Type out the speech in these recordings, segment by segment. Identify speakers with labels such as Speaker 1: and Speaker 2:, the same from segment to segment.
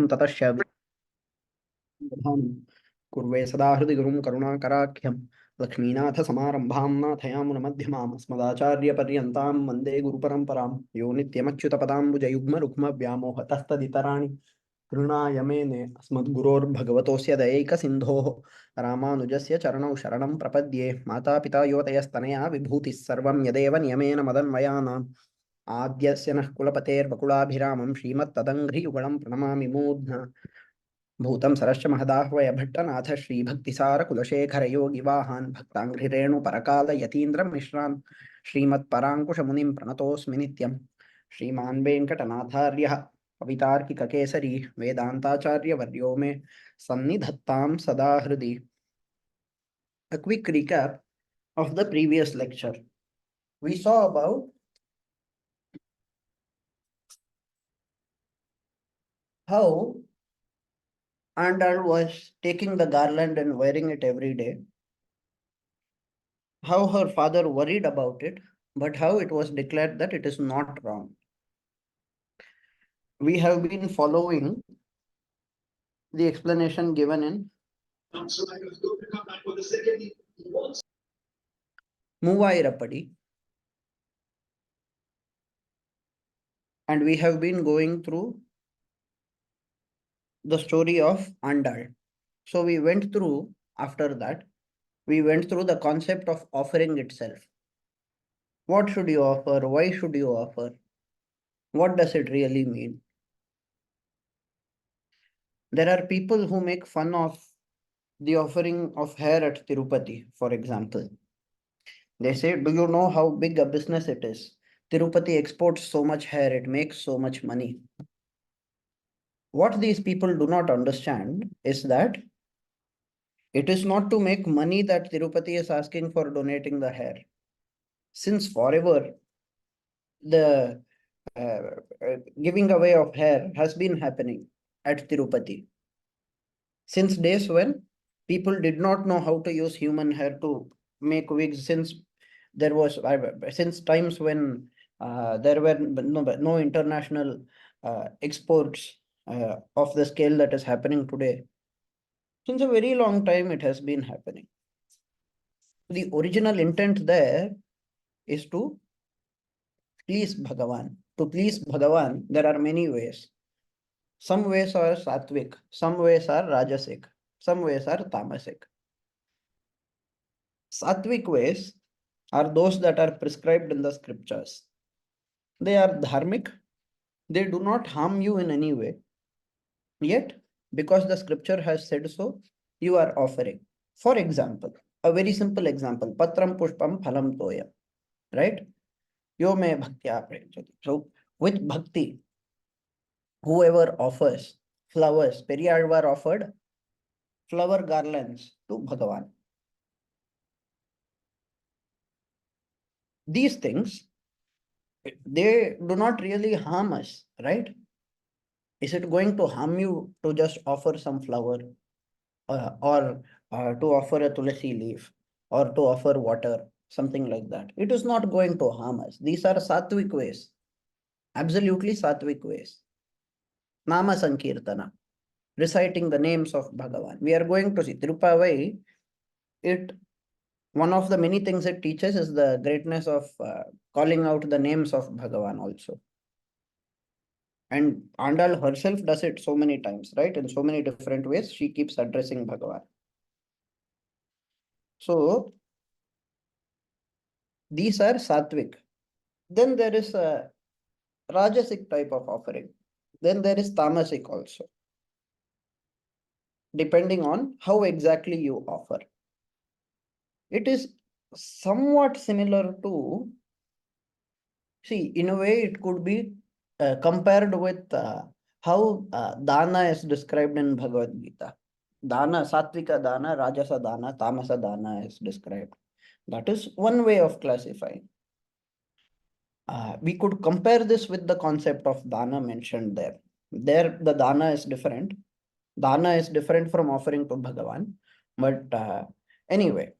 Speaker 1: ततश्च कुर्वे सदा हृदि गुरुं करुणाकराख्यं लक्ष्मीनाथसमारम्भां नाथयामुनमध्यमाम् अस्मदाचार्यपर्यन्तां वन्दे गुरुपरम्परां यो नित्यमच्युतपदाम्बुजयुग्मरुक्मव्यामोहतस्तदितराणि गृह्णाय मेने अस्मद्गुरोर्भगवतोऽस्य दयैकसिन्धोः रामानुजस्य चरणौ शरणं प्रपद्ये मातापिता युवतयस्तनया विभूतिः सर्वं यदेव नियमेन मदन्वयानाम् आद्यस्य नः कुलपतेर्वकुलाभिरामं श्रीमत्तदङ्घ्रियुगलं प्रणमामि मूर्ध्ना भूतं सरश्च महदाह्वय भट्टनाथ श्रीभक्तिसारकुलशेखरयोगिवाहान् भक्ताङ्घ्रिरेणुपरकालयतीन्द्रमिश्रान् श्रीमत्पराङ्कुशमुनिं प्रणतोऽस्मि नित्यम् श्रीमान् वेङ्कटनाथार्यः कवितार्किककेसरी वेदान्ताचार्यवर्यो मे सन्निधत्तां सदा हृदि. A quick recap of the previous lecture. We saw about how Andal was taking the garland and wearing it every day, how her father worried about it, but how it was declared that it is not wrong. We have been following the explanation given in Muvairapadi, and we have been going through the story of Andal. So we went through, after that, we went through the concept of offering itself. What should you offer? Why should you offer? What does it really mean? There are people who make fun of the offering of hair at Tirupati, for example. They say, do you know how big a business it is? Tirupati exports so much hair, it makes so much money. What these people do not understand is that it is not to make money that Tirupati is asking for donating the hair. Since forever, the giving away of hair has been happening at Tirupati. Since days when people did not know how to use human hair to make wigs, since there was since times when there were no international exports of the scale that is happening today. Since a very long time it has been happening. The original intent there is to please Bhagavan. To please Bhagavan, there are many ways. Some ways are sattvic, some ways are rajasic, some ways are tamasic. Sattvic ways are those that are prescribed in the scriptures. They are dharmic, they do not harm you in any way. Yet, because the scripture has said so, you are offering. For example, a very simple example, patram pushpam phalam toya, right? Yo me bhaktya prayachati. So, with bhakti, whoever offers flowers, Periyalvar offered flower garlands to Bhagavan. These things, they do not really harm us, right? Is it going to harm you to just offer some flower or to offer a tulasi leaf or to offer water, something like that? It is not going to harm us. These are sattvic ways, absolutely sattvic ways. Nama Sankirtana, reciting the names of Bhagavan. We are going to see Tirupavai. One of the many things it teaches is the greatness of calling out the names of Bhagavan also. And Andal herself does it so many times, right? In so many different ways, she keeps addressing Bhagavan. So, these are sattvic. Then there is a rajasic type of offering. Then there is tamasic also, depending on how exactly you offer. It is somewhat similar to, see, in a way, it could be compared with how dana is described in Bhagavad Gita. Dana, sattvika dana, rajasa dana, tamasa dana is described. That is one way of classifying. We could compare this with the concept of dana mentioned there. There, the dana is different. Dana is different from offering to Bhagavan. But anyway,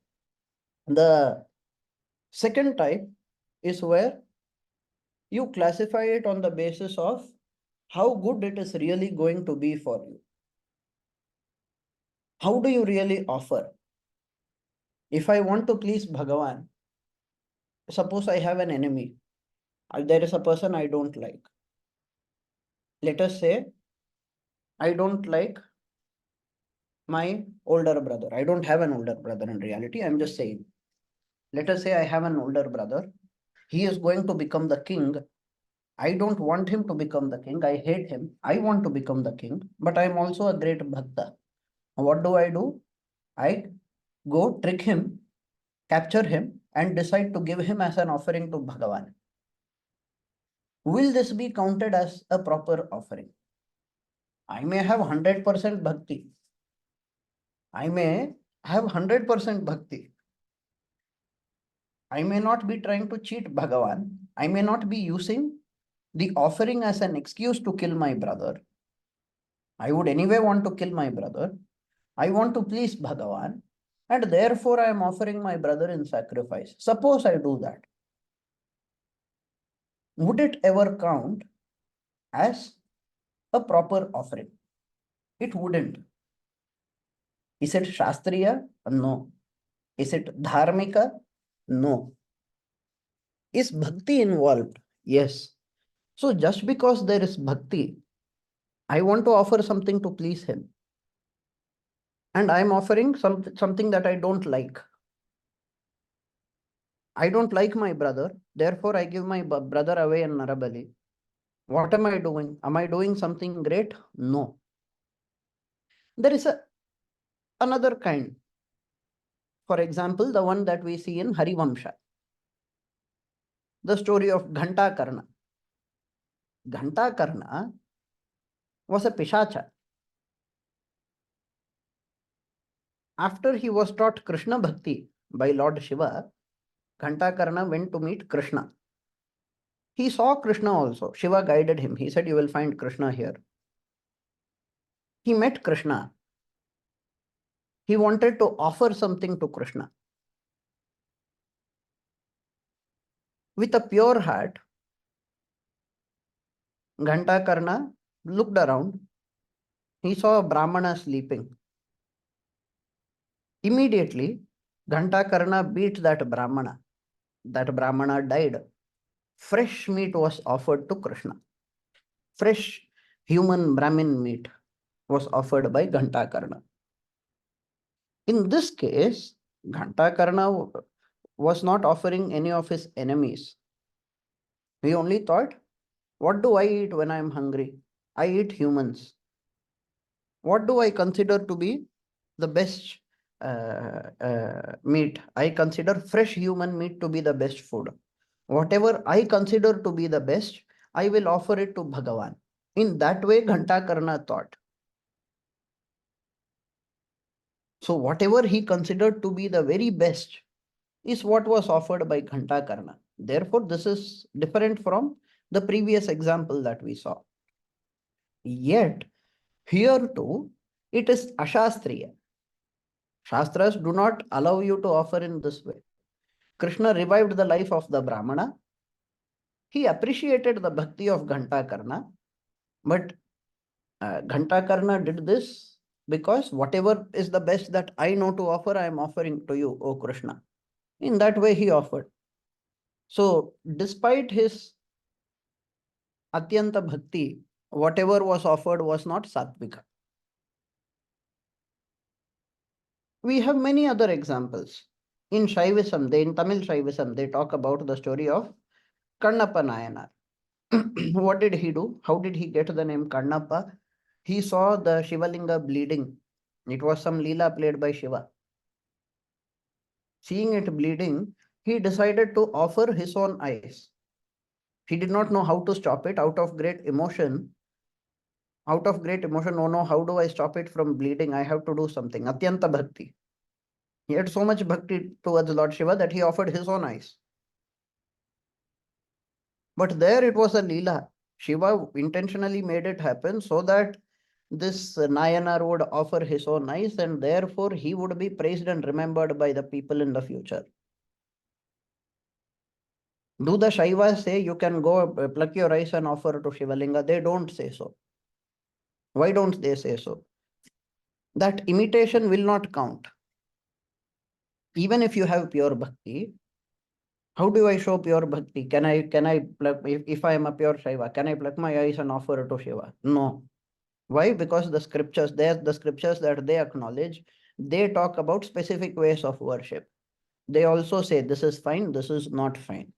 Speaker 1: the second type is where you classify it on the basis of how good it is really going to be for you. How do you really offer? If I want to please Bhagavan, suppose I have an enemy, there is a person I don't like. Let us say I don't like my older brother. I don't have an older brother in reality. I'm just saying. Let us say I have an older brother. He is going to become the king. I don't want him to become the king. I hate him. I want to become the king, but I'm also a great bhakta. What do? I go trick him, capture him, and decide to give him as an offering to Bhagavan. Will this be counted as a proper offering? I may have 100% bhakti. I may have 100% bhakti. I may not be trying to cheat Bhagavan. I may not be using the offering as an excuse to kill my brother. I would anyway want to kill my brother. I want to please Bhagavan, and therefore I am offering my brother in sacrifice. Suppose I do that. Would it ever count as a proper offering? It wouldn't. Is it Shastriya? No. Is it Dharmika? No. Is bhakti involved? Yes. So just because there is bhakti, I want to offer something to please him. And I'm offering something that I don't like. I don't like my brother. Therefore, I give my brother away in Narabali. What am I doing? Am I doing something great? No. There is another kind. For example, the one that we see in Harivamsha. The story of Ghantakarna. Ghantakarna was a Pishacha. After he was taught Krishna Bhakti by Lord Shiva, Ghantakarna went to meet Krishna. He saw Krishna also. Shiva guided him. He said, you will find Krishna here. He met Krishna. He wanted to offer something to Krishna. With a pure heart, Ghantakarna looked around. He saw a Brahmana sleeping. Immediately, Ghantakarna beat that Brahmana. That Brahmana died. Fresh meat was offered to Krishna. Fresh human Brahmin meat was offered by Ghantakarna. In this case, Ghantakarna was not offering any of his enemies. He only thought, what do I eat when I am hungry? I eat humans. What do I consider to be the best meat? I consider fresh human meat to be the best food. Whatever I consider to be the best, I will offer it to Bhagavan. In that way, Ghantakarna thought. So whatever he considered to be the very best is what was offered by Ghantakarna. Therefore, this is different from the previous example that we saw. Yet, here too, it is ashastriya. Shastras do not allow you to offer in this way. Krishna revived the life of the Brahmana. He appreciated the bhakti of Ghantakarna, but Ghantakarna did this because whatever is the best that I know to offer, I am offering to you, O Krishna. In that way, he offered. So, despite his Atyanta Bhakti, whatever was offered was not Sattvika. We have many other examples. In Shaivism, in Tamil Shaivism, they talk about the story of Kannappa Nayanar. What did he do? How did he get the name Kannappa? He saw the Shivalinga bleeding. It was some Leela played by Shiva. Seeing it bleeding, he decided to offer his own eyes. He did not know how to stop it. Out of great emotion, oh no, how do I stop it from bleeding? I have to do something. Atyanta Bhakti. He had so much bhakti towards Lord Shiva that he offered his own eyes. But there it was a Leela. Shiva intentionally made it happen so that this Nayanar would offer his own eyes, and therefore he would be praised and remembered by the people in the future. Do the Shaivas say you can go pluck your rice and offer to Shivalinga? They don't say so. Why don't they say so? That imitation will not count. Even if you have pure bhakti, how do I show pure bhakti? Can I pluck, if I am a pure Shaiva, can I pluck my eyes and offer to Shiva? No. Why? Because the scriptures that they acknowledge, they talk about specific ways of worship. They also say this is fine, this is not fine.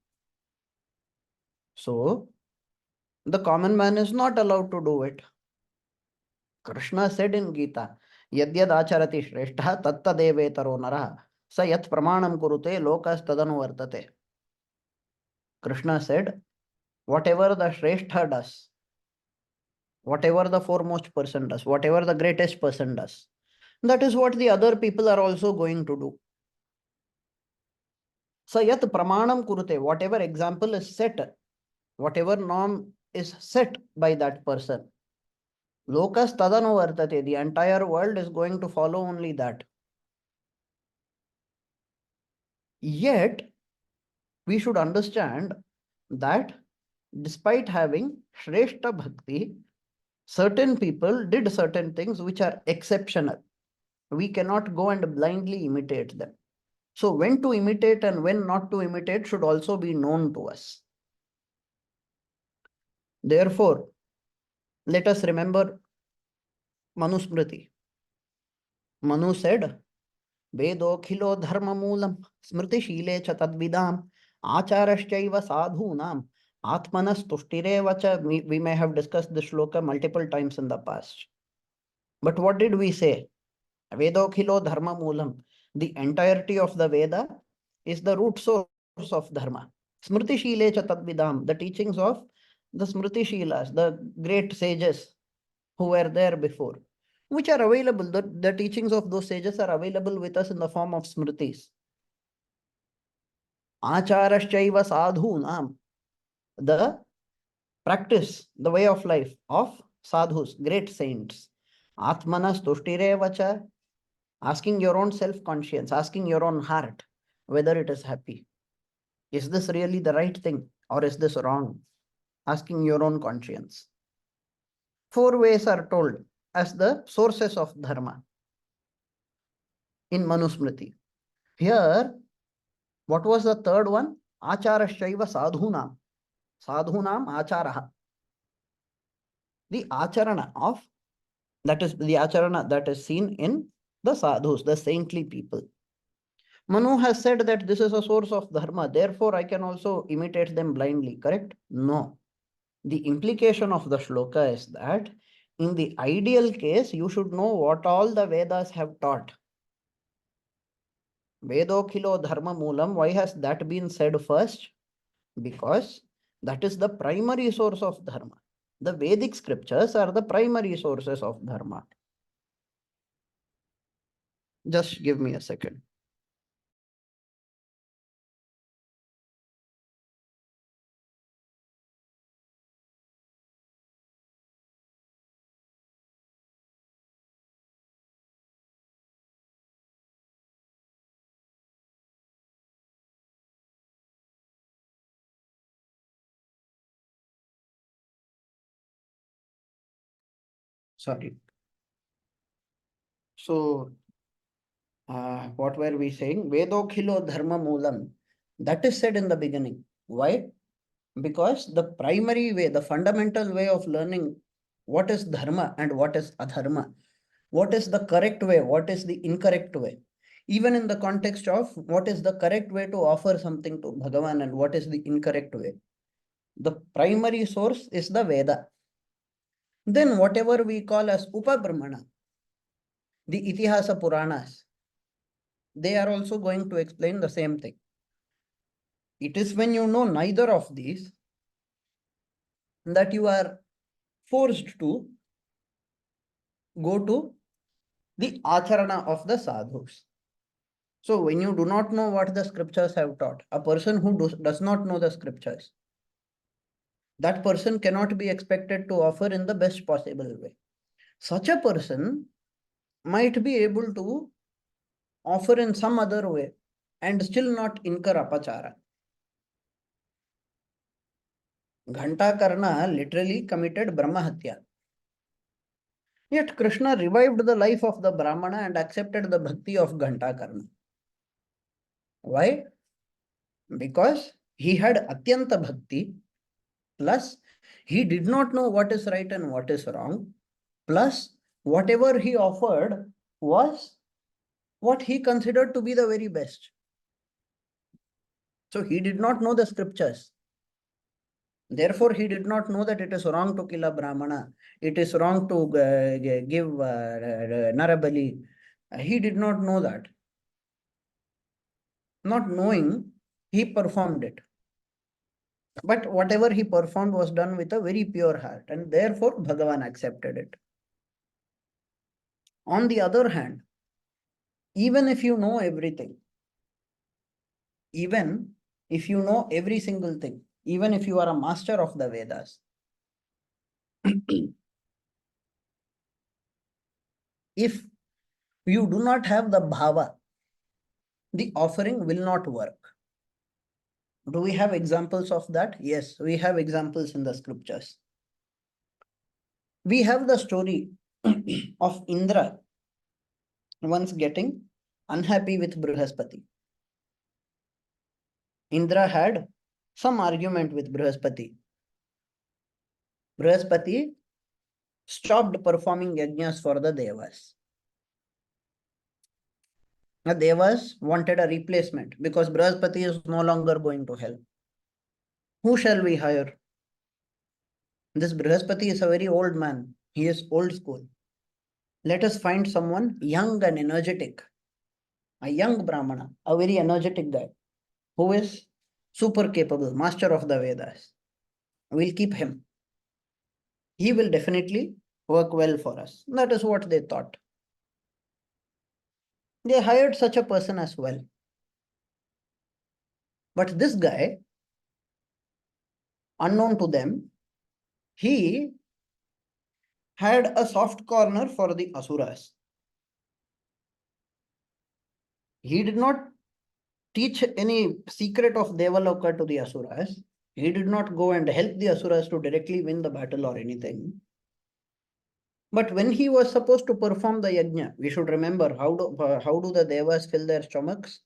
Speaker 1: So the common man is not allowed to do it. Krishna said in Gita, Yadyad acharati shrestha tattadevetaro naraha sa yat pramanam kurute lokas tadanu vartate. Krishna said, whatever the Shrestha does, whatever the foremost person does, whatever the greatest person does, that is what the other people are also going to do. So yat pramanam kurute, whatever example is set, whatever norm is set by that person, lokas tadanu vartate, the entire world is going to follow only that. Yet, we should understand that despite having Shrestha Bhakti, certain people did certain things which are exceptional. We cannot go and blindly imitate them. So when to imitate and when not to imitate should also be known to us. Therefore, let us remember Manusmriti. Manu said, Vedokhilo dharma moolam smriti shile cha tadvidam acharashchaiva sadhunam atmanas tushtirevacha. We may have discussed this shloka multiple times in the past. But what did we say? Vedokhilo dharma moolam. The entirety of the Veda is the root source of dharma. Smriti shile cha tadvidam. The teachings of the Smriti Shilas, the great sages who were there before, which are available. The teachings of those sages are available with us in the form of Smritis. Acharashchaiva sadhunam. The practice, the way of life of sadhus, great saints. Atmanas tushtirevacha. Asking your own self-conscience, asking your own heart whether it is happy. Is this really the right thing or is this wrong? Asking your own conscience. 4 ways are told as the sources of dharma in Manusmriti. Here, what was the third one? Acharashchaiva sadhunam. Sadhunam acharaha. The acharana of, that is the acharana that is seen in the sadhus, the saintly people. Manu has said that this is a source of dharma, therefore I can also imitate them blindly, correct? No. The implication of the shloka is that in the ideal case, you should know what all the Vedas have taught. Vedokhilo dharma moolam, why has that been said first? Because that is the primary source of dharma. The Vedic scriptures are the primary sources of dharma. Just give me a second. Sorry. So, what were we saying? Vedokhilo dharma moolam. That is said in the beginning. Why? Because the primary way, the fundamental way of learning what is dharma and what is adharma, what is the correct way, what is the incorrect way, even in the context of what is the correct way to offer something to Bhagavan and what is the incorrect way. The primary source is the Veda. Then whatever we call as Upabrahmana, the Itihasa Puranas, they are also going to explain the same thing. It is when you know neither of these that you are forced to go to the acharana of the sadhus. So when you do not know what the scriptures have taught, a person who does not know the scriptures, that person cannot be expected to offer in the best possible way. Such a person might be able to offer in some other way and still not incur apachara. Ghantakarna literally committed Brahmahatya. Yet Krishna revived the life of the Brahmana and accepted the bhakti of Ghantakarna. Why? Because he had Atyanta Bhakti, plus he did not know what is right and what is wrong, plus whatever he offered was what he considered to be the very best. So he did not know the scriptures. Therefore, he did not know that it is wrong to kill a Brahmana. It is wrong to give Narabali. He did not know that. Not knowing, he performed it. But whatever he performed was done with a very pure heart, and therefore Bhagavan accepted it. On the other hand, even if you know everything, even if you know every single thing, even if you are a master of the Vedas, if you do not have the bhava, the offering will not work. Do we have examples of that? Yes, we have examples in the scriptures. We have the story of Indra once getting unhappy with Brihaspati. Indra had some argument with Brihaspati. Brihaspati stopped performing yajnas for the Devas. The Devas wanted a replacement because Brihaspati is no longer going to hell. Who shall we hire? This Brihaspati is a very old man. He is old school. Let us find someone young and energetic, a young Brahmana, a very energetic guy who is super capable, master of the Vedas. We'll keep him. He will definitely work well for us. That is what they thought. They hired such a person as well. But this guy, unknown to them, he had a soft corner for the Asuras. He did not teach any secret of Devaloka to the Asuras. He did not go and help the Asuras to directly win the battle or anything. But when he was supposed to perform the yajna, we should remember how do the Devas fill their stomachs?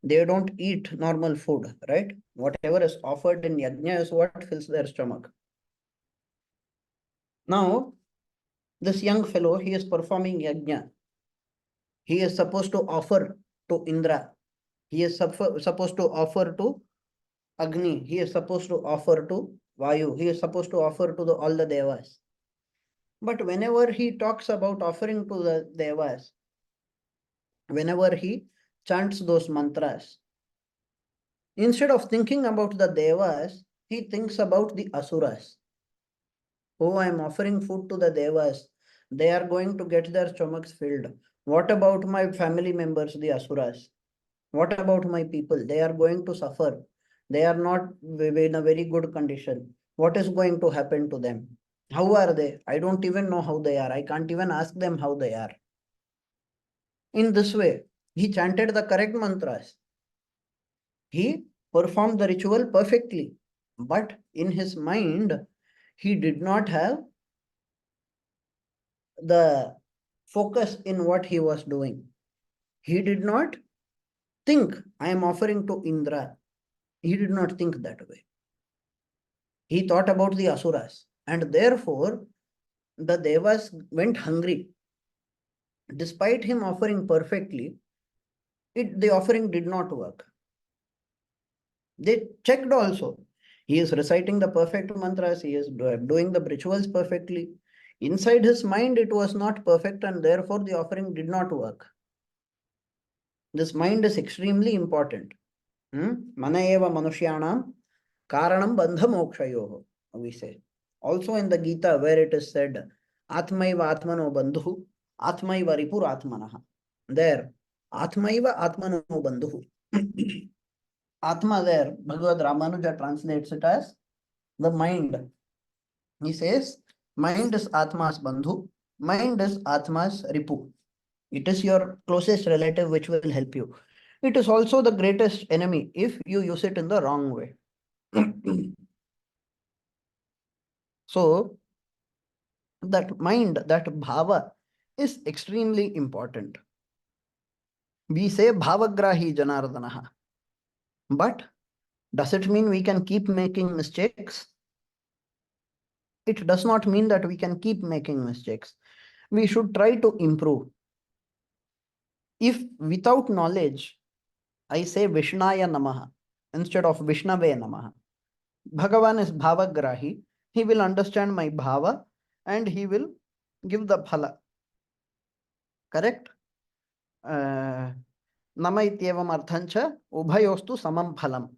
Speaker 1: They don't eat normal food, right? Whatever is offered in yajna is what fills their stomach. Now, this young fellow, he is performing yajna. He is supposed to offer to Indra. He is supposed to offer to Agni. He is supposed to offer to Vayu. He is supposed to offer to all the Devas. But whenever he talks about offering to the Devas, whenever he chants those mantras, instead of thinking about the Devas, he thinks about the Asuras. Oh, I am offering food to the Devas. They are going to get their stomachs filled. What about my family members, the Asuras? What about my people? They are going to suffer. They are not in a very good condition. What is going to happen to them? How are they? I don't even know how they are. I can't even ask them how they are. In this way, he chanted the correct mantras. He performed the ritual perfectly. But in his mind, he did not have the focus in what he was doing. He did not think, I am offering to Indra. He did not think that way. He thought about the Asuras. And therefore, the Devas went hungry. Despite him offering perfectly, the offering did not work. They checked also. He is reciting the perfect mantras. He is doing the rituals perfectly. Inside his mind, it was not perfect, and therefore the offering did not work. This mind is extremely important. Mana eva manushyanam karanam bandha mokshayoho, we say. Also in the Gita, where it is said, Atmaiva atmano bandhu, Atmaiva ripur atmanaha. There, Atmaiva atmano bandhu. Atma there, Bhagavad Ramanuja translates it as the mind. He says, mind is Atma's bandhu, mind is Atma's ripu. It is your closest relative which will help you. It is also the greatest enemy if you use it in the wrong way. So that mind, that bhava is extremely important. We say bhavagrahi janardanaha, but does it mean we can keep making mistakes? It does not mean that we can keep making mistakes. We should try to improve. If without knowledge, I say Vishnaya Namaha instead of Vishnave Namaha, Bhagavan is Bhavagrahi. He will understand my Bhava and he will give the Phala. Correct? Nama ityevam arthancha ubhayostu samam phalam.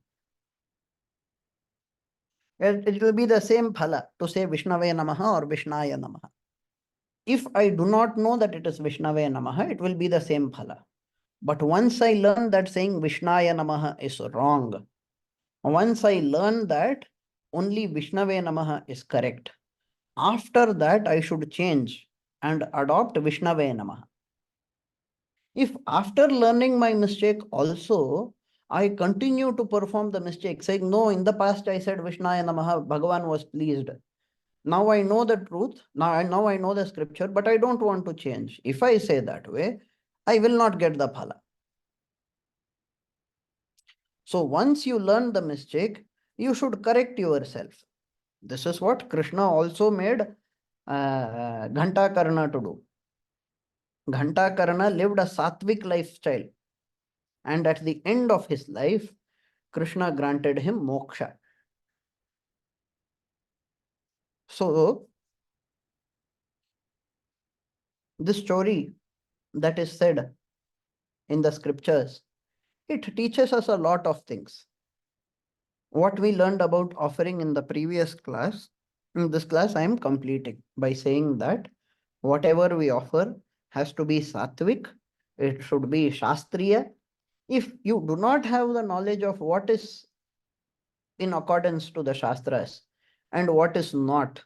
Speaker 1: It will be the same Phala to say Vishnave Namaha or Vishnaya Namaha. If I do not know that it is Vishnave Namaha, it will be the same Phala. But once I learn that saying Vishnaya Namaha is wrong, once I learn that only Vishnave Namaha is correct, after that I should change and adopt Vishnave Namaha. If after learning my mistake also, I continue to perform the mistake, saying, no, in the past I said Vishnaya Namaha, Bhagavan was pleased. Now I know the truth, now I know the scripture, but I don't want to change. If I say that way, I will not get the phala. So once you learn the mistake, you should correct yourself. This is what Krishna also made Ghantakarna to do. Ghantakarna lived a sattvic lifestyle, and at the end of his life, Krishna granted him moksha. So, this story that is said in the scriptures, it teaches us a lot of things. What we learned about offering in the previous class, in this class I am completing by saying that whatever we offer has to be sattvic, it should be shastriya. If you do not have the knowledge of what is in accordance to the shastras and what is not,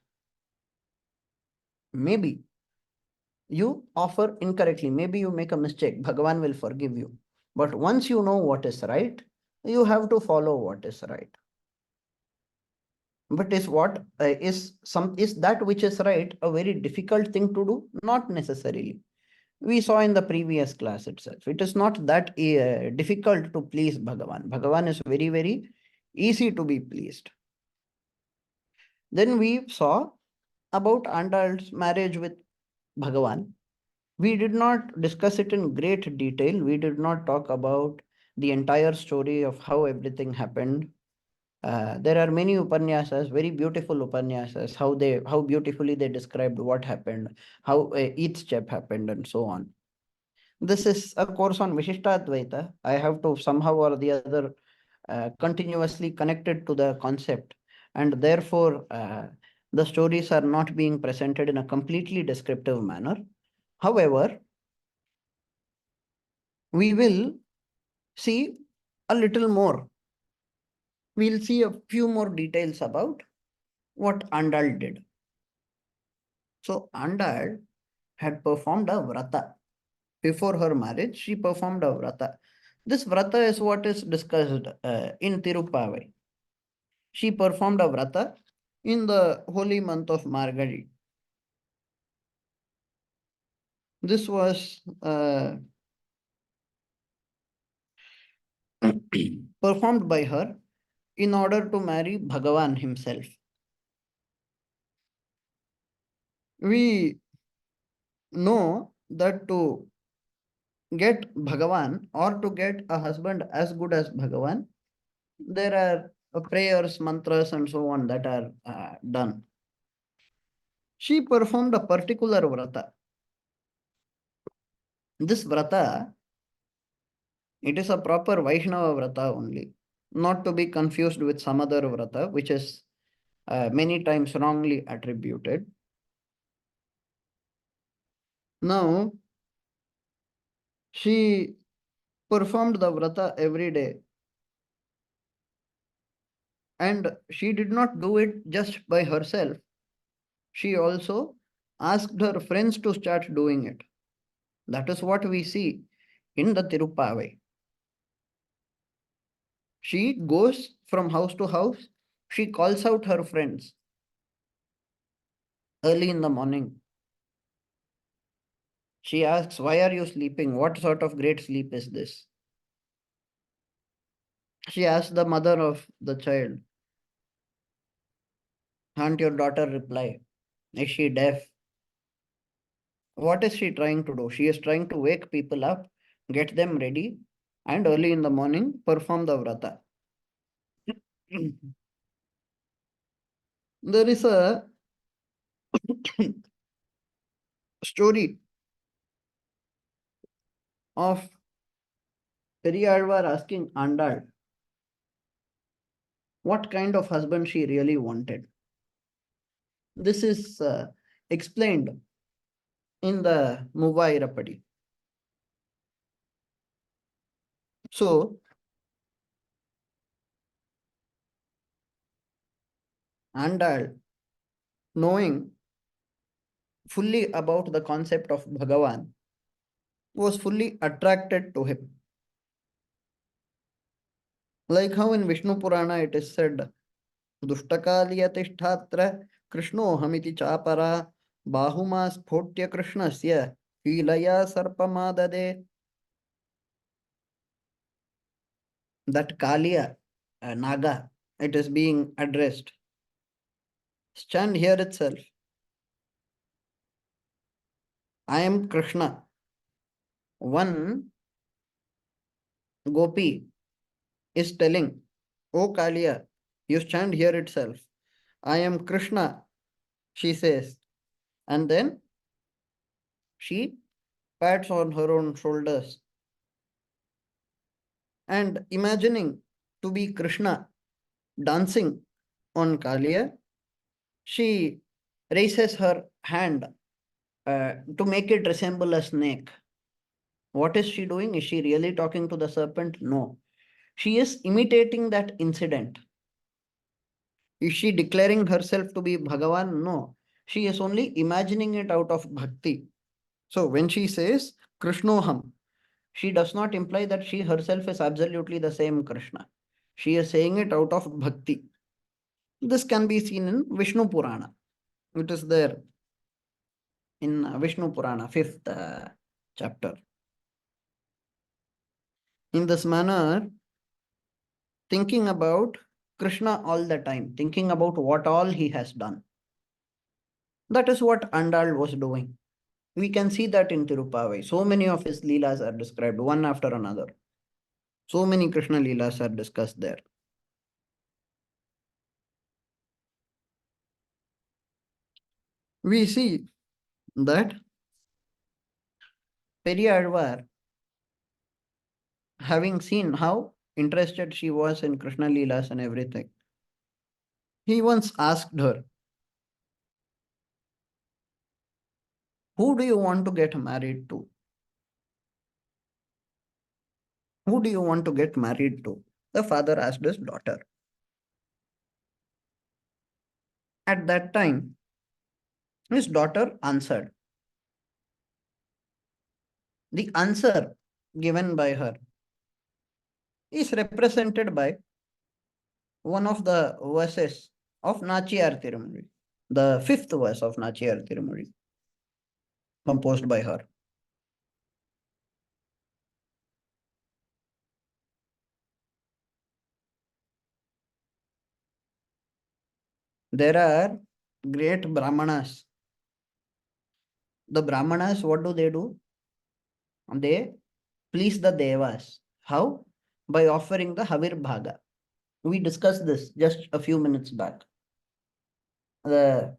Speaker 1: maybe you offer incorrectly, maybe you make a mistake, Bhagavan will forgive you. But once you know what is right, you have to follow what is right. But is that which is right a very difficult thing to do? Not necessarily. We saw in the previous class itself. It is not that difficult to please Bhagavan. Bhagavan is very, very easy to be pleased. Then we saw about Andal's marriage with Bhagavan. We did not discuss it in great detail. We did not talk about the entire story of how everything happened. There are many upanyasas, very beautiful upanyasas, how beautifully they described what happened, how each step happened, and so on. This is a course on Vishishtadvaitha. I have to somehow or the other continuously connected to the concept, and therefore the stories are not being presented in a completely descriptive manner. However, we will see a little more. We'll see a few more details about what Andal did. So Andal had performed a vrata. Before her marriage, she performed a vrata. This vrata is what is discussed in Tirupavai. She performed a vrata in the holy month of Margazhi. This was performed by her in order to marry Bhagavan himself. We know that to get Bhagavan or to get a husband as good as Bhagavan, there are prayers, mantras, and so on that are done. She performed a particular vrata. This vrata, it is a proper Vaishnava vrata only, not to be confused with some other vrata, which is many times wrongly attributed. Now, she performed the vrata every day. And she did not do it just by herself. She also asked her friends to start doing it. That is what we see in the Tirupavai. She goes from house to house. She calls out her friends. early in the morning. She asks, "Why are you sleeping? What sort of great sleep is this?" She asks the mother of the child, "Can't your daughter reply? Is she deaf?" What is she trying to do? She is trying to wake people up, get them ready, and early in the morning perform the vrata. There is a story of Periyalvar asking Andal what kind of husband she really wanted. This is explained in the Muvairapadi. So, Andal, knowing fully about the concept of Bhagavan, was fully attracted to him. Like how in Vishnu Purana it is said, Dushtakaliyatishthatra Krishno hamiti chapara Bahuma sphotya Krishnasya Hilaya sarpamadade. That Kaliya, Naga, it is being addressed. Stand here itself. I am Krishna. One Gopi is telling, "O Kaliya, you stand here itself. I am Krishna," she says. And then she pats on her own shoulders and imagining to be Krishna dancing on Kaliya, she raises her hand to make it resemble a snake. What is she doing? Is she really talking to the serpent? No. She is imitating that incident. Is she declaring herself to be Bhagavan? No. She is only imagining it out of bhakti. So when she says Krishnoham, she does not imply that she herself is absolutely the same Krishna. She is saying it out of bhakti. This can be seen in Vishnu Purana. It is there in Vishnu Purana, fifth chapter. In this manner, thinking about Krishna all the time, thinking about what all he has done. That is what Andal was doing. We can see that in Tirupavai. So many of his Leelas are described one after another. So many Krishna Leelas are discussed there. We see that Periyalvar, having seen how interested she was in Krishna Leelas and everything, he once asked her, "Who do you want to get married to? Who do you want to get married to?" The father asked his daughter. At that time, his daughter answered. The answer given by her is represented by one of the verses of Nachiyar Tirumuri, the fifth verse of Nachiyar Tirumuri, composed by her. There are great Brahmanas. The Brahmanas, what do? They please the Devas. How? By offering the Havir Bhaga. We discussed this just a few minutes back. The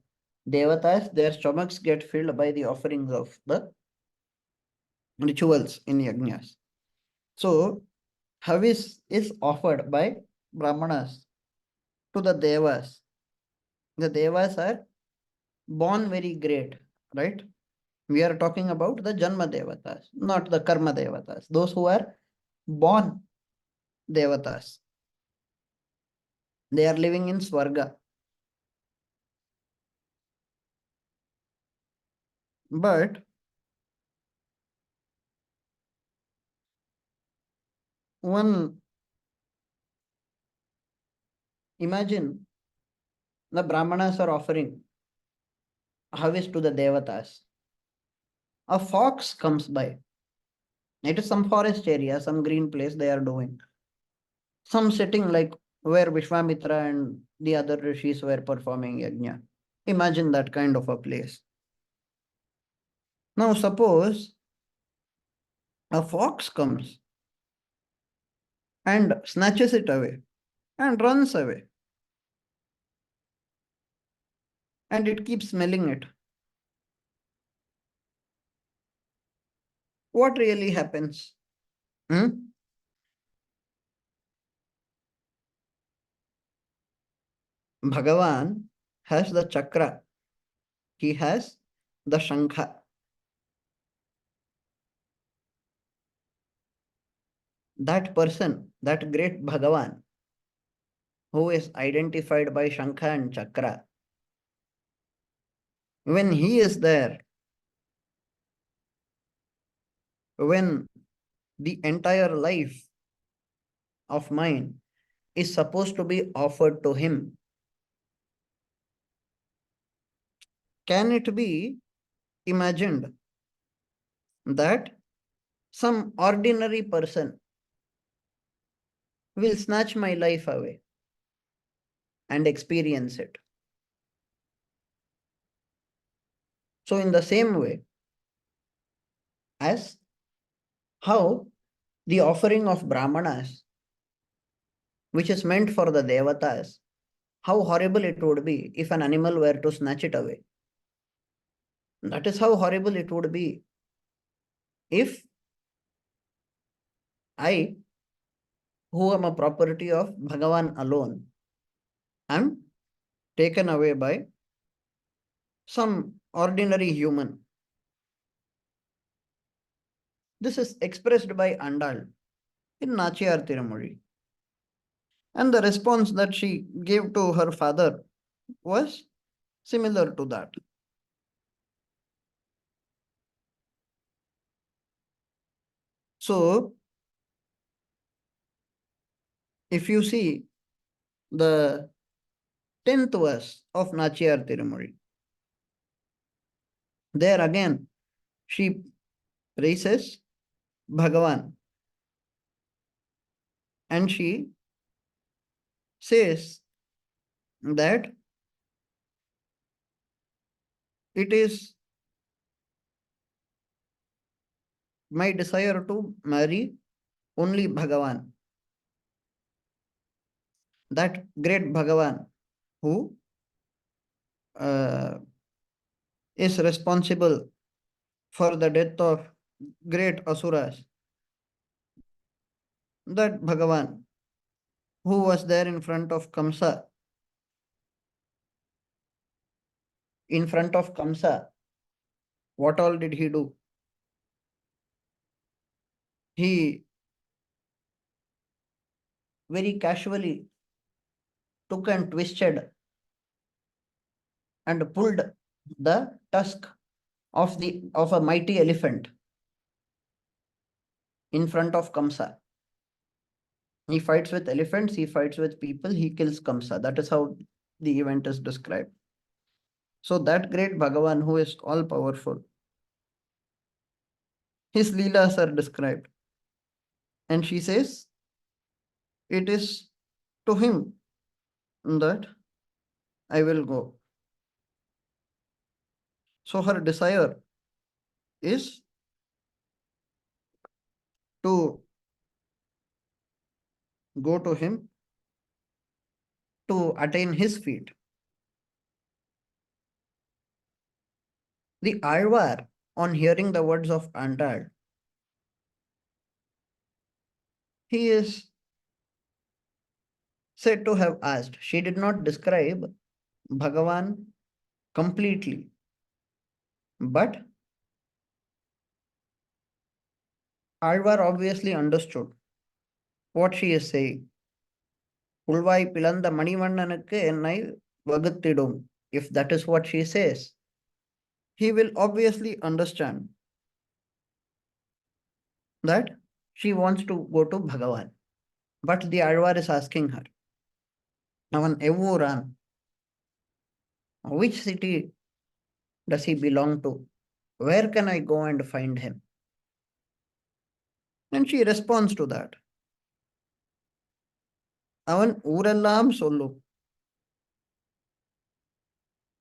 Speaker 1: Devatas, their stomachs get filled by the offerings of the rituals in yajnas. So, Havis is offered by Brahmanas to the Devas. The Devas are born very great, right? We are talking about the Janma Devatas, not the Karma Devatas. Those who are born Devatas. They are living in Swarga. But one imagine the Brahmanas are offering How is to the devatas? A fox comes by. It is some forest area, some green place they are doing. Some setting like where Vishwamitra and the other rishis were performing yajna. Imagine that kind of a place. Now suppose a fox comes and snatches it away and runs away and it keeps smelling it. What really happens? Hmm? Bhagavan has the chakra, he has the shankha. That person, that great Bhagavan, who is identified by shankha and chakra, when he is there, when the entire life of mine is supposed to be offered to him, can it be imagined that some ordinary person will snatch my life away and experience it? So, in the same way, as how the offering of Brahmanas, which is meant for the Devatas, how horrible it would be if an animal were to snatch it away. That is how horrible it would be if I, who am a property of Bhagavan alone, am taken away by some ordinary human. This is expressed by Andal in Nachiyar Tirumozhi. And the response that she gave to her father was similar to that. So, if you see the 10th verse of Nachiyar Tirumozhi, there again she praises Bhagavan and she says that it is my desire to marry only Bhagavan, that great Bhagavan who uh, is responsible for the death of great asuras, that Bhagavan who was there in front of Kamsa, what all did he do? He very casually took and twisted and pulled the tusk of a mighty elephant in front of Kamsa. He fights with elephants, he fights with people, he kills Kamsa. That is how the event is described. So that great Bhagavan who is all powerful, his leelas are described. And she says, it is to him that I will go. So her desire is to go to him to attain his feet. The Alvar, on hearing the words of Andal, he is said to have asked. She did not describe Bhagavan completely, but Alvar obviously understood what she is saying. Ulvai pilanda Manivannanukku ennai vagutidum. If that is what she says, he will obviously understand that she wants to go to Bhagavan. But the Alvar is asking her, Navan Evuran, which city does he belong to? Where can I go and find him? And she responds to that. Avan Urellam Sollu.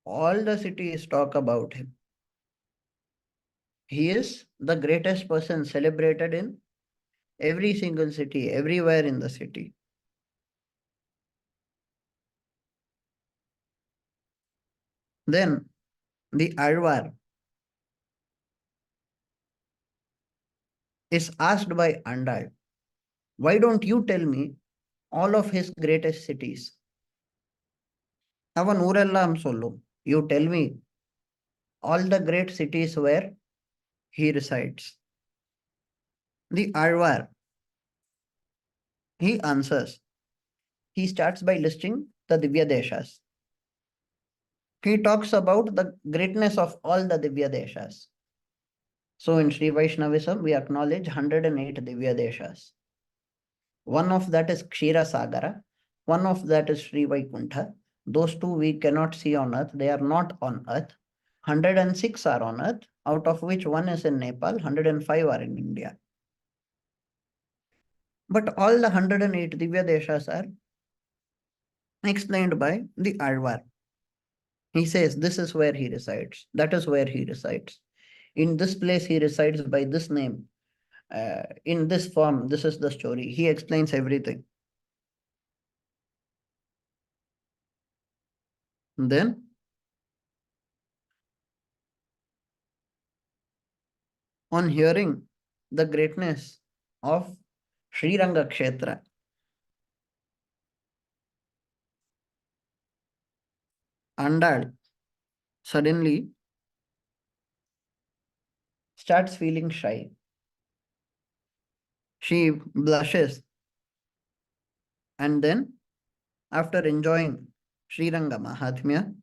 Speaker 1: All the cities talk about him. He is the greatest person celebrated in every single city, everywhere in the city. Then the Alvar is asked by Andal, why don't you tell me all of his greatest cities? Avan Urellam Sollu. You tell me all the great cities where he resides. The Alvar, he answers. He starts by listing the Divya Deshas. He talks about the greatness of all the Divya Deshas. So in Sri Vaishnavism, we acknowledge 108 Divya Deshas. One of that is Kshira Sagara, one of that is Sri Vaikuntha. Those two we cannot see on earth, they are not on earth. 106 are on earth, out of which one is in Nepal, 105 are in India. But all the 108 Divya Deshas are explained by the Alvar. He says this is where he resides, that is where he resides. In this place, he resides by this name. In this form, this is the story. He explains everything. Then, on hearing the greatness of Sri Ranga Kshetra, Andal suddenly starts feeling shy. She blushes, and then, after enjoying Sri Ranga Mahatmya,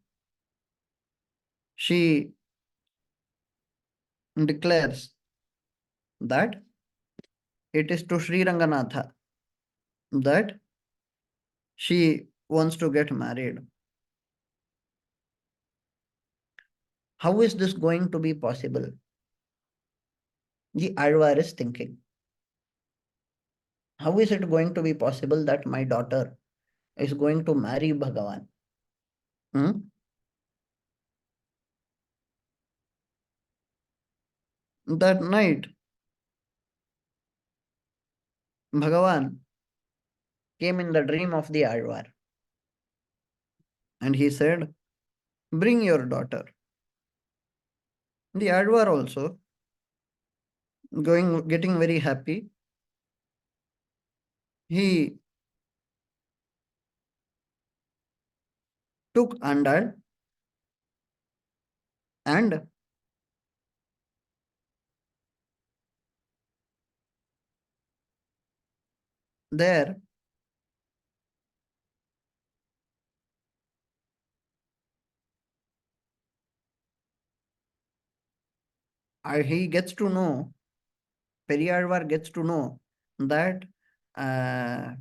Speaker 1: she declares that it is to Sri Ranganatha that she wants to get married. How is this going to be possible? The Alvar is thinking. How is it going to be possible that my daughter is going to marry Bhagavan? Hmm? That night, Bhagavan came in the dream of the Alvar and he said, bring your daughter. The Alvar also, getting very happy, he took Andal and there he gets to know, Periyalvar gets to know that uh,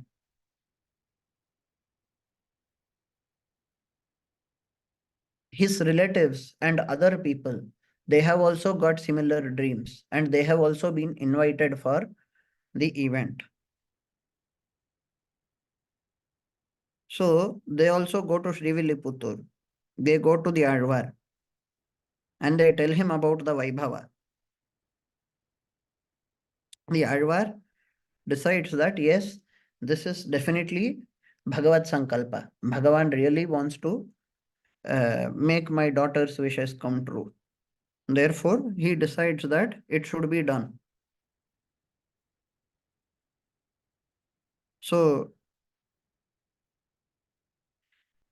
Speaker 1: his relatives and other people, they have also got similar dreams and they have also been invited for the event. So they also go to Srivilliputtur. They go to the Alvar and they tell him about the Vaibhava. The Alvar decides that yes, this is definitely Bhagavad Sankalpa. Bhagavan really wants to make my daughter's wishes come true. Therefore, he decides that it should be done. So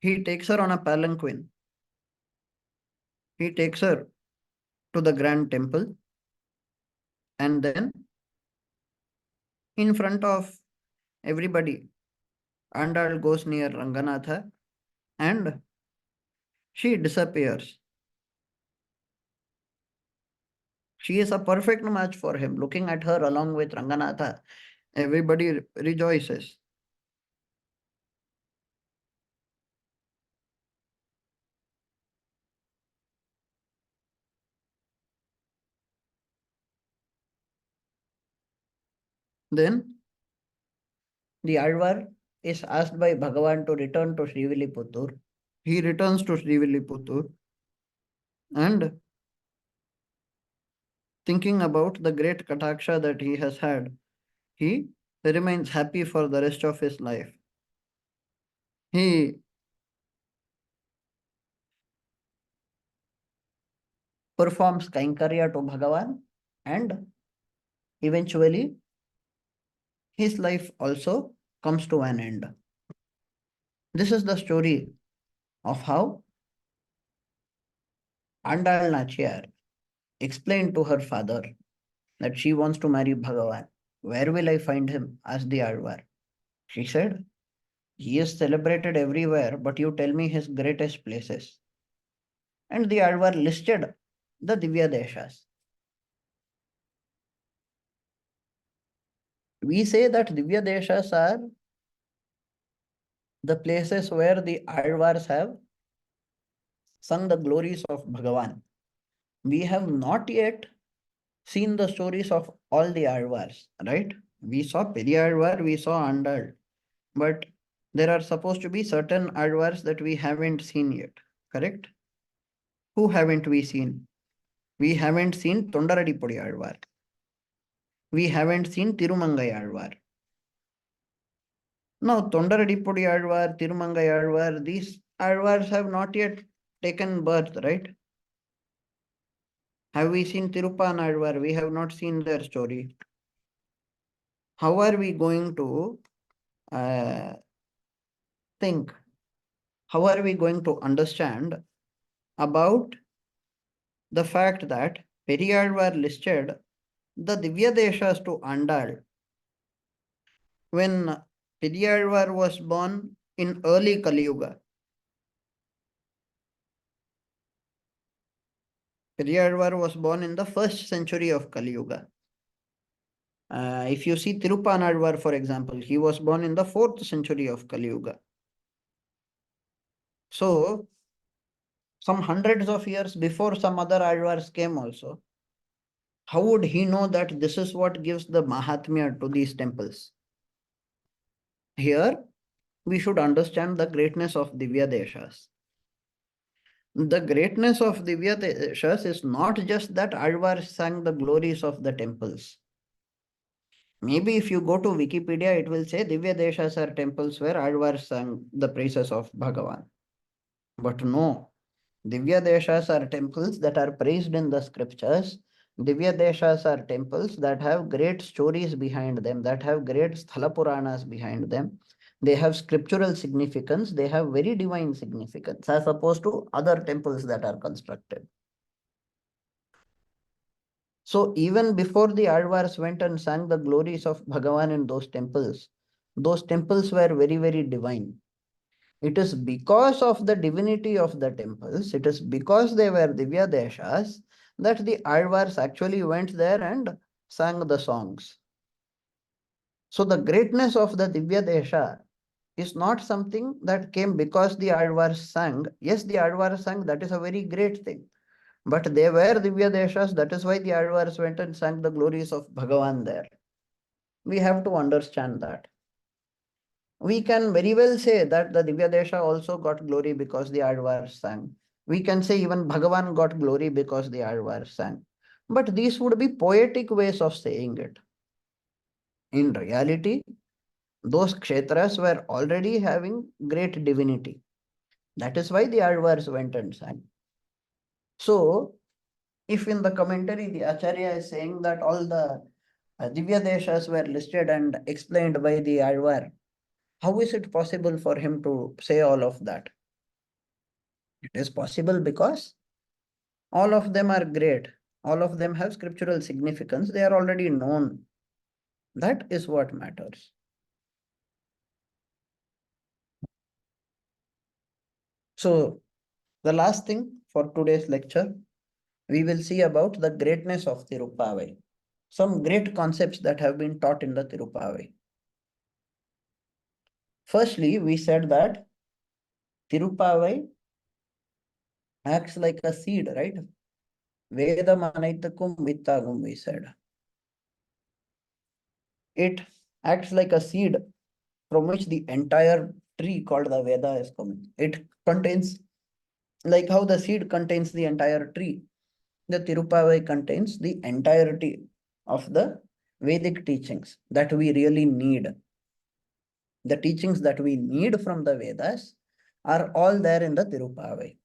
Speaker 1: he takes her on a palanquin. He takes her to the grand temple and then in front of everybody, Andal goes near Ranganatha and she disappears. She is a perfect match for him. Looking at her along with Ranganatha, everybody rejoices. Then the Alvar is asked by Bhagavan to return to Srivilliputtur. He returns to Srivilliputtur and thinking about the great Kataksha that he has had, he remains happy for the rest of his life. He performs Kainkarya to Bhagavan and eventually his life also comes to an end. This is the story of how Andal Nachiyar explained to her father that she wants to marry Bhagavan. Where will I find him? Asked the Alvar. She said, he is celebrated everywhere, but you tell me his greatest places. And the Alvar listed the Divya Deshas. We say that Divya Deshas are the places where the Alvars have sung the glories of Bhagavan. We have not yet seen the stories of all the Alvars, right? We saw Periyalvar, we saw Andal, but there are supposed to be certain Alvars that we haven't seen yet, correct? Who haven't we seen? We haven't seen Tondaradipudi Alvar. We haven't seen Tirumangai Alvar. Now, Tondaradipudi Alvar, Tirumangai Alvar, these Alvars have not yet taken birth, right? Have we seen Tirupan Alvar? We have not seen their story. How are we going to uh, think? How are we going to understand about the fact that Periyalvar listed the Divya Deshas to Andal when Periyalvar was born in early Kali Yuga? Periyalvar was born in the first century of Kali Yuga. If you see Tirupanalvar, for example, he was born in the 4th century of Kali Yuga. So, some hundreds of years before some other Alvars came also, how would he know that this is what gives the Mahatmya to these temples? Here, we should understand the greatness of Divya Deshas. The greatness of Divya Deshas is not just that Alvars sang the glories of the temples. Maybe if you go to Wikipedia, it will say Divya Deshas are temples where Alvars sang the praises of Bhagavan. But no, Divya Deshas are temples that are praised in the scriptures. Divya Deshas are temples that have great stories behind them, that have great Sthala Puranas behind them. They have scriptural significance, they have very divine significance, as opposed to other temples that are constructed. So even before the Alvars went and sang the glories of Bhagavan in those temples were very, very divine. It is because of the divinity of the temples, it is because they were Divya Deshas, that the Alvars actually went there and sang the songs. So the greatness of the Divya Desha is not something that came because the Alvars sang. Yes, the Alvars sang, that is a very great thing. But they were Divya Deshas, that is why the Alvars went and sang the glories of Bhagavan there. We have to understand that. We can very well say that the Divya Desha also got glory because the Alvars sang. We can say even Bhagavan got glory because the Alvars sang. But these would be poetic ways of saying it. In reality, those kshetras were already having great divinity. That is why the Alvars went and sang. So, if in the commentary the Acharya is saying that all the Divya Deshas were listed and explained by the Alvar, how is it possible for him to say all of that? It is possible because all of them are great. All of them have scriptural significance. They are already known. That is what matters. So, the last thing for today's lecture, we will see about the greatness of Tirupavai. Some great concepts that have been taught in the Tirupavai. Firstly, we said that Tirupavai acts like a seed, right? Vedam anaithakum vittagum, we said. it acts like a seed from which the entire tree called the Veda is coming. It contains, like how the seed contains the entire tree, the Tirupavai contains the entirety of the Vedic teachings that we really need. The teachings that we need from the Vedas are all there in the Tirupavai.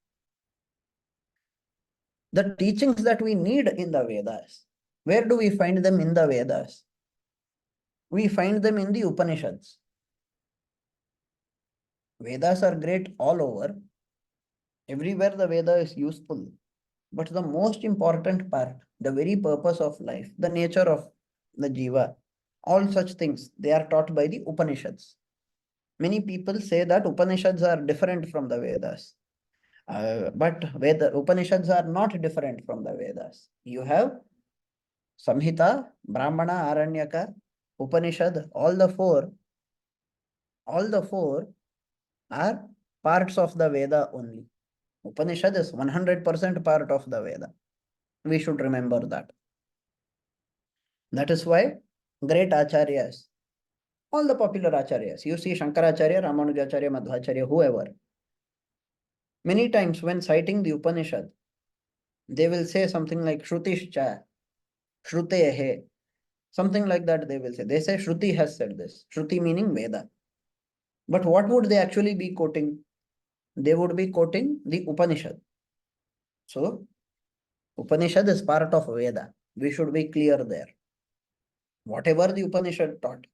Speaker 1: The teachings that we need in the Vedas, where do we find them in the Vedas? We find them in the Upanishads. Vedas are great all over. Everywhere the Veda is useful. But the most important part, the very purpose of life, the nature of the Jiva, all such things, they are taught by the Upanishads. Many people say that Upanishads are different from the Vedas. But Upanishads are not different from the Vedas. You have Samhita, Brahmana, Aranyaka, Upanishad, all the four are parts of the Veda only. Upanishad is 100% part of the Veda. We should remember that. That is why great acharyas, all the popular acharyas, you see Shankaracharya, Ramanujacharya, Madhvacharya, whoever, many times when citing the Upanishad, they will say something like Shrutishcha, Shrutehe, something like that they will say. They say Shruti has said this. Shruti meaning Veda. But what would they actually be quoting? They would be quoting the Upanishad. So, Upanishad is part of Veda. We should be clear there. Whatever the Upanishad taught,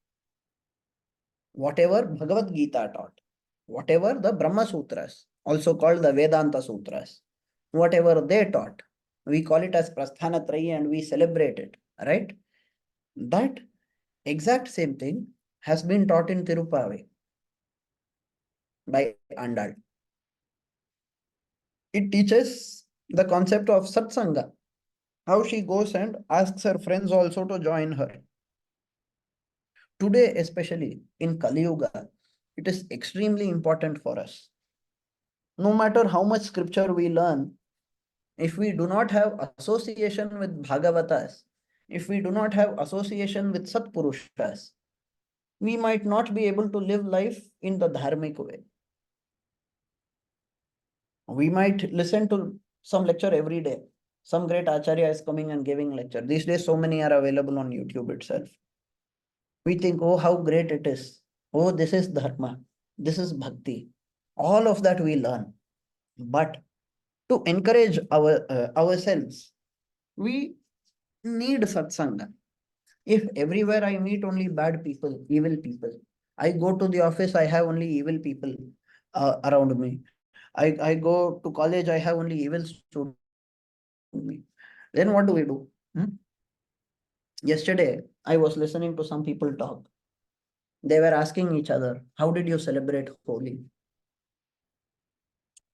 Speaker 1: whatever Bhagavad Gita taught, whatever the Brahma Sutras, also called the Vedanta Sutras, whatever they taught, we call it as Prasthanatrayi and we celebrate it, right? That exact same thing has been taught in Tirupavai by Andal. It teaches the concept of satsanga, how she goes and asks her friends also to join her. Today, especially in Kali Yuga, it is extremely important for us. No matter how much scripture we learn, if we do not have association with Bhagavatas, if we do not have association with Satpurushas, we might not be able to live life in the dharmic way. We might listen to some lecture every day. Some great acharya is coming and giving lecture. These days, so many are available on YouTube itself. We think, oh, how great it is. Oh, this is dharma. This is bhakti. All of that we learn. But to encourage ourselves, we need satsanga. If everywhere I meet only bad people, evil people, I go to the office, I have only evil people around me. I go to college, I have only evil students around me. Then what do we do? Yesterday, I was listening to some people talk. They were asking each other, how did you celebrate Holi?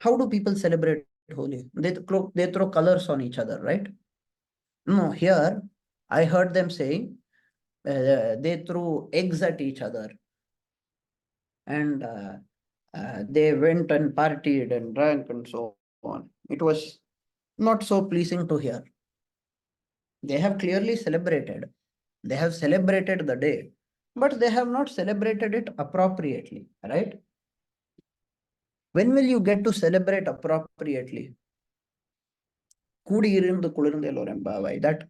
Speaker 1: How do people celebrate Holi? They throw colors on each other, right? No, here I heard them saying they threw eggs at each other and they went and partied and drank and so on. It was not so pleasing to hear. They have clearly celebrated. They have celebrated the day, but they have not celebrated it appropriately, right? When will you get to celebrate appropriately? That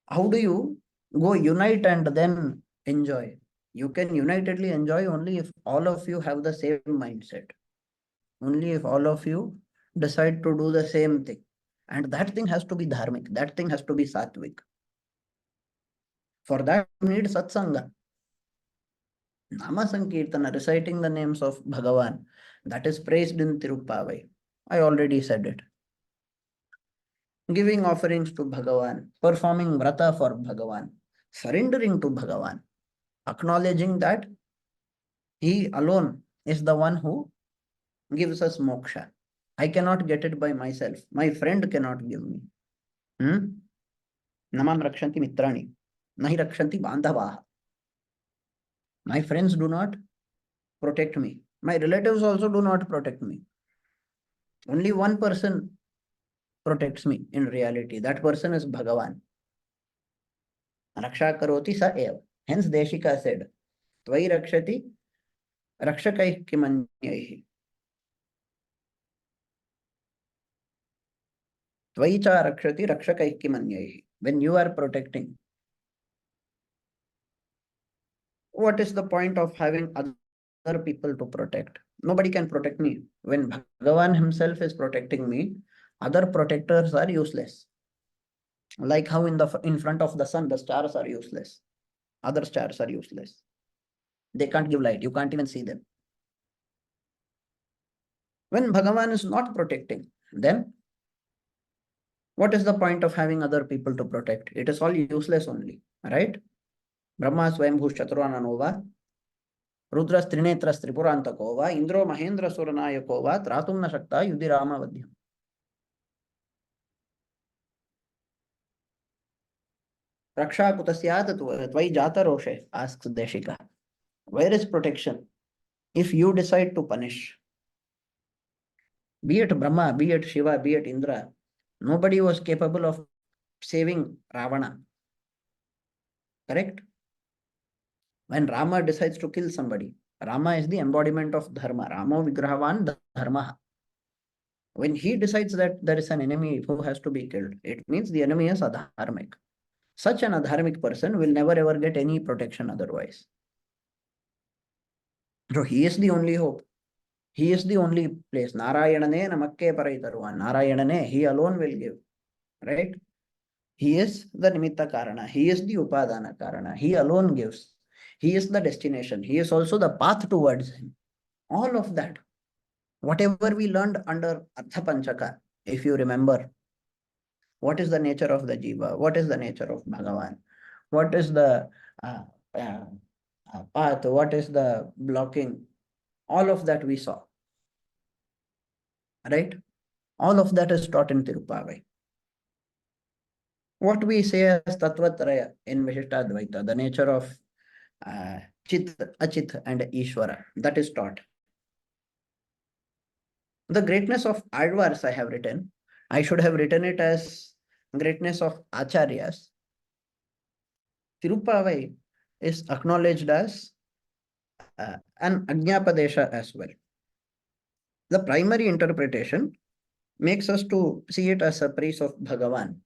Speaker 1: how do you go unite and then enjoy? You can unitedly enjoy only if all of you have the same mindset. Only if all of you decide to do the same thing. And that thing has to be dharmic. That thing has to be sattvic. For that, you need satsanga. Nama Sankirtana, reciting the names of Bhagavan, that is praised in Tirupavai. I already said it. Giving offerings to Bhagavan, performing vrata for Bhagavan, surrendering to Bhagavan, acknowledging that He alone is the one who gives us moksha. I cannot get it by myself. My friend cannot give me. Namam rakshanti mitrani, nahi rakshanti bandhavaha. My friends do not protect me. My relatives also do not protect me. Only one person protects me in reality. That person is Bhagavan. Raksha karoti sa eva. Hence Deshika said, Tvai rakshati rakshakaih kimanyaihi. Tvai cha rakshati rakshakaih kimanyaihi. When you are protecting, what is the point of having other people to protect? Nobody can protect me. When Bhagavan himself is protecting me, other protectors are useless. Like how in front of the sun, the stars are useless. Other stars are useless. They can't give light. You can't even see them. When Bhagavan is not protecting, then what is the point of having other people to protect? It is all useless only, right? Brahma Swayambhu Chaturana Rudras Trinetras Tripurantako va Indro Mahendra Suranayako va Tratum na Shakta Yudhirama Vadyam. Raksha Kutasyat Tvai Jata Roshe, asks Deshika. Where is protection if you decide to punish? Be it Brahma, be it Shiva, be it Indra, nobody was capable of saving Ravana. Correct? When Rama decides to kill somebody, Rama is the embodiment of Dharma. Ramo Vigrahavan Dharma. When he decides that there is an enemy who has to be killed, it means the enemy is adharmic. Such an adharmic person will never ever get any protection otherwise. So he is the only hope. He is the only place. Narayanane namakke paraitaruvan. Narayanane, he alone will give. Right? He is the nimitta karana. He is the upadana karana. He alone gives. He is the destination. He is also the path towards him. All of that. Whatever we learned under Artha Panchaka, if you remember, what is the nature of the jiva? What is the nature of Bhagavan? What is the uh, uh, path? What is the blocking? All of that we saw. Right? All of that is taught in Tirupavai. What we say as Tattvatraya in Vishishtadvaitha, the nature of Chit, Achit, and Ishvara, that is taught. The greatness of Advars I have written. I should have written it as greatness of Acharyas. Tirupavai is acknowledged as an Ajnapadesha as well. The primary interpretation makes us to see it as a praise of Bhagavan.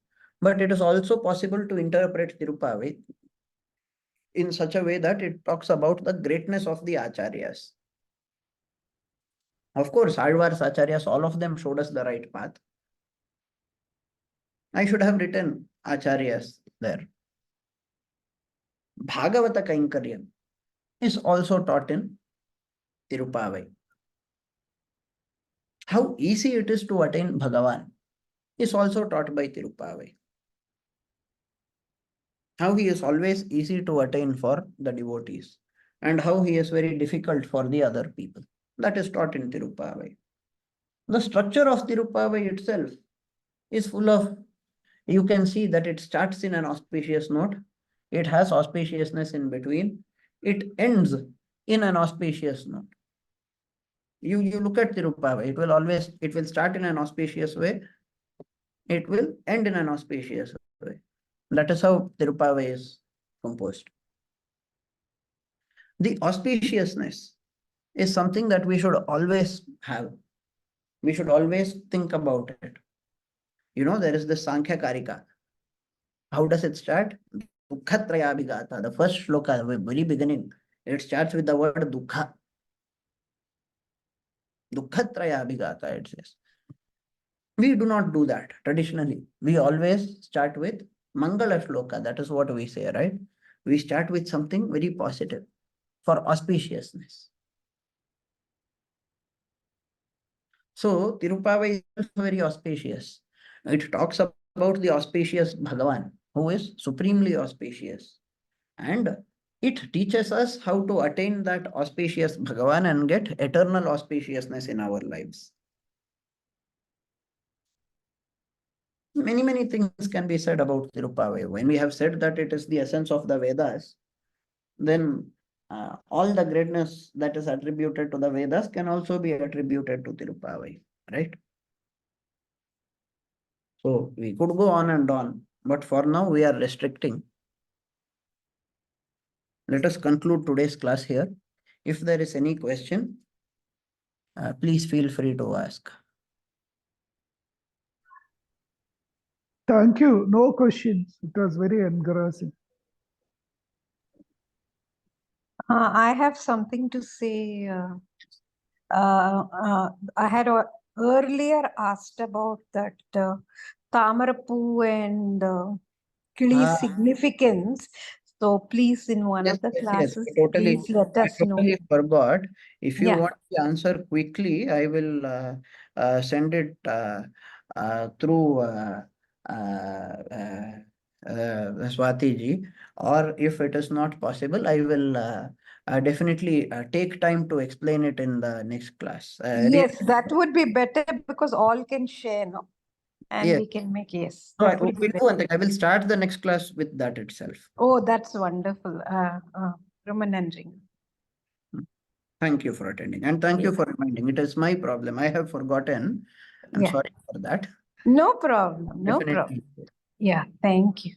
Speaker 1: But it is also possible to interpret Tirupavai in such a way that it talks about the greatness of the Acharyas. Of course, Alvars, Acharyas, all of them showed us the right path. I should have written Acharyas there. Bhagavata Kainkaryam is also taught in Tirupavai. How easy it is to attain Bhagavan is also taught by Tirupavai. How he is always easy to attain for the devotees and how he is very difficult for the other people. That is taught in Tirupavai. The structure of Tirupavai itself is full of, you can see that it starts in an auspicious note. It has auspiciousness in between. It ends in an auspicious note. You look at Tirupavai, it will start in an auspicious way. It will end in an auspicious way. That is how Tirupavai is composed. The auspiciousness is something that we should always have. We should always think about it. You know, there is the Sankhya Karika. How does it start? Dukkhatrayabhigata. The first shloka, the very beginning, it starts with the word dukkha. Dukkhatrayabhigata, it says. We do not do that traditionally. We always start with Mangala shloka. That is what we say, right? We start with something very positive for auspiciousness. So, Tirupavai is very auspicious. It talks about the auspicious Bhagavan, who is supremely auspicious. And it teaches us how to attain that auspicious Bhagavan and get eternal auspiciousness in our lives. Many things can be said about Tirupavai. When we have said that it is the essence of the Vedas, then all the greatness that is attributed to the Vedas can also be attributed to Tirupavai, right? So we could go on and on, but for now we are restricting. let us conclude today's class here. If there is any question, please feel free to ask.
Speaker 2: Thank you. No questions. It was very engrossing.
Speaker 3: I have something to say. I had earlier asked about that Tamarapu and Kili's
Speaker 1: Ah.
Speaker 3: significance. So please, in one
Speaker 1: Yes,
Speaker 3: of the
Speaker 1: yes, yes.
Speaker 3: classes, please let
Speaker 1: I
Speaker 3: us know.
Speaker 1: totally forgot. If you
Speaker 3: Yeah.
Speaker 1: want the answer quickly, I will send it through Swati ji. Or if it is not possible, I will definitely take time to explain it in the next class.
Speaker 3: Yes, that would be better because all can share, no? And
Speaker 1: Yes.
Speaker 3: we can make, yes,
Speaker 1: So
Speaker 3: that would be
Speaker 1: we'll do
Speaker 3: better.
Speaker 1: one thing. I will start the next class with that itself.
Speaker 3: Oh, that's wonderful. Ramanandring.
Speaker 1: Thank you for attending, and thank you for reminding. It is my problem. I have forgotten. I'm
Speaker 3: Yeah.
Speaker 1: sorry for that.
Speaker 3: No problem. No problem.
Speaker 1: Definitely.
Speaker 3: Yeah, thank you.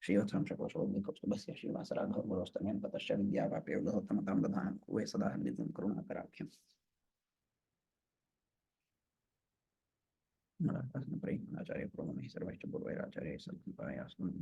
Speaker 1: श्रीवत्सं शकोशोऽग्निकुप्तभस्य श्रीवासराघवगुरोस्तमेन ततश्च विद्यावाप्ययोगोत्तमतां दधानं कुवे सदा हन्दितं करुणाकराख्यम् आचार्य प्रणमैः सर्वैश्च पूर्वैराचार्यैः सत्कृपायास्मन्